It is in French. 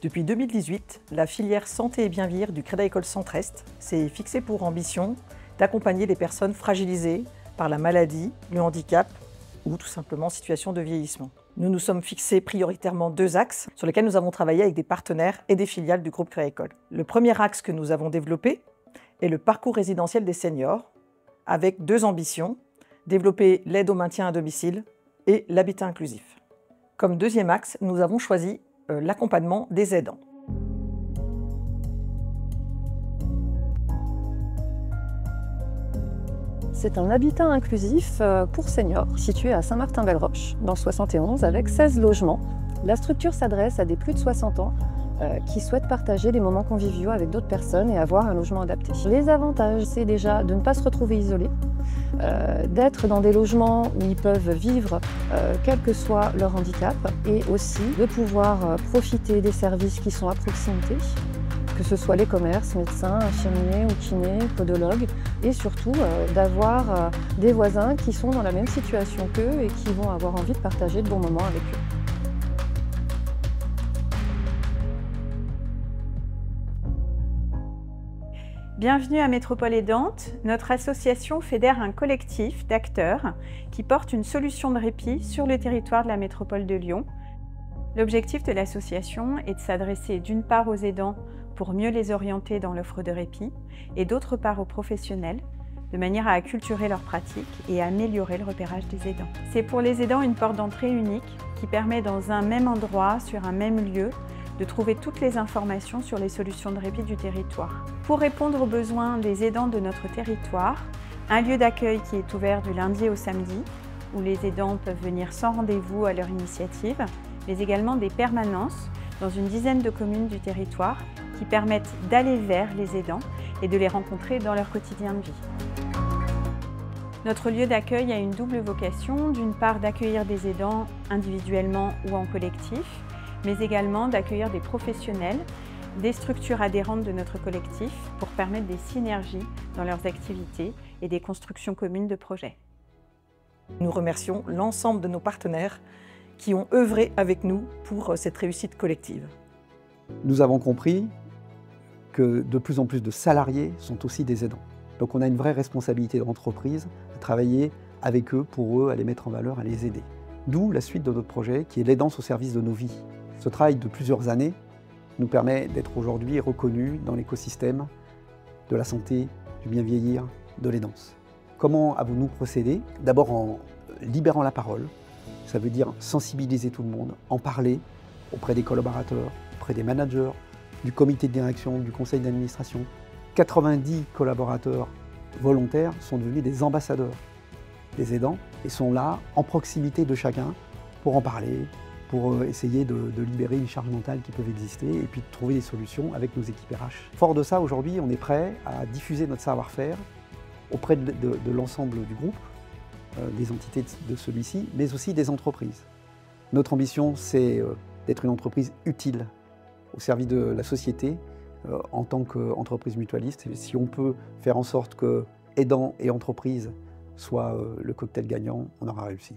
Depuis 2018, la filière santé et bien vieillir du Crédit Agricole Centre-Est s'est fixée pour ambition d'accompagner les personnes fragilisées par la maladie, le handicap ou tout simplement en situation de vieillissement. Nous nous sommes fixés prioritairement deux axes sur lesquels nous avons travaillé avec des partenaires et des filiales du groupe Crédit Agricole. Le premier axe que nous avons développé est le parcours résidentiel des seniors, avec deux ambitions, développer l'aide au maintien à domicile et l'habitat inclusif. Comme deuxième axe, nous avons choisi l'accompagnement des aidants. C'est un habitat inclusif pour seniors, situé à Saint-Martin-Belle-Roche, dans le 71, avec 16 logements. La structure s'adresse à des plus de 60 ans qui souhaitent partager des moments conviviaux avec d'autres personnes et avoir un logement adapté. Les avantages, c'est déjà de ne pas se retrouver isolés, d'être dans des logements où ils peuvent vivre quel que soit leur handicap, et aussi de pouvoir profiter des services qui sont à proximité, que ce soit les commerces, médecins, infirmiers ou kinés, podologues, et surtout d'avoir des voisins qui sont dans la même situation qu'eux et qui vont avoir envie de partager de bons moments avec eux. Bienvenue à Métropole Aidante. Notre association fédère un collectif d'acteurs qui portent une solution de répit sur le territoire de la métropole de Lyon. L'objectif de l'association est de s'adresser d'une part aux aidants pour mieux les orienter dans l'offre de répit et d'autre part aux professionnels de manière à acculturer leurs pratiques et à améliorer le repérage des aidants. C'est pour les aidants une porte d'entrée unique qui permet dans un même endroit, sur un même lieu, de trouver toutes les informations sur les solutions de répit du territoire. Pour répondre aux besoins des aidants de notre territoire, un lieu d'accueil qui est ouvert du lundi au samedi, où les aidants peuvent venir sans rendez-vous à leur initiative, mais également des permanences dans une dizaine de communes du territoire qui permettent d'aller vers les aidants et de les rencontrer dans leur quotidien de vie. Notre lieu d'accueil a une double vocation, d'une part d'accueillir des aidants individuellement ou en collectif, mais également d'accueillir des professionnels, des structures adhérentes de notre collectif pour permettre des synergies dans leurs activités et des constructions communes de projets. Nous remercions l'ensemble de nos partenaires qui ont œuvré avec nous pour cette réussite collective. Nous avons compris que de plus en plus de salariés sont aussi des aidants. Donc on a une vraie responsabilité d'entreprise à travailler avec eux, pour eux, à les mettre en valeur, à les aider. D'où la suite de notre projet qui est l'aidance au service de nos vies. Ce travail de plusieurs années nous permet d'être aujourd'hui reconnus dans l'écosystème de la santé, du bien vieillir, de l'aidance. Comment avons-nous procédé? D'abord en libérant la parole, ça veut dire sensibiliser tout le monde, en parler auprès des collaborateurs, auprès des managers, du comité de direction, du conseil d'administration. 90 collaborateurs volontaires sont devenus des ambassadeurs des aidants et sont là en proximité de chacun pour en parler, pour essayer de libérer une charge mentale qui peut exister et puis de trouver des solutions avec nos équipes RH. Fort de ça, aujourd'hui, on est prêt à diffuser notre savoir-faire auprès de l'ensemble du groupe, des entités de celui-ci, mais aussi des entreprises. Notre ambition, c'est d'être une entreprise utile au service de la société en tant qu'entreprise mutualiste. Et si on peut faire en sorte que aidants et entreprises soient le cocktail gagnant, on aura réussi.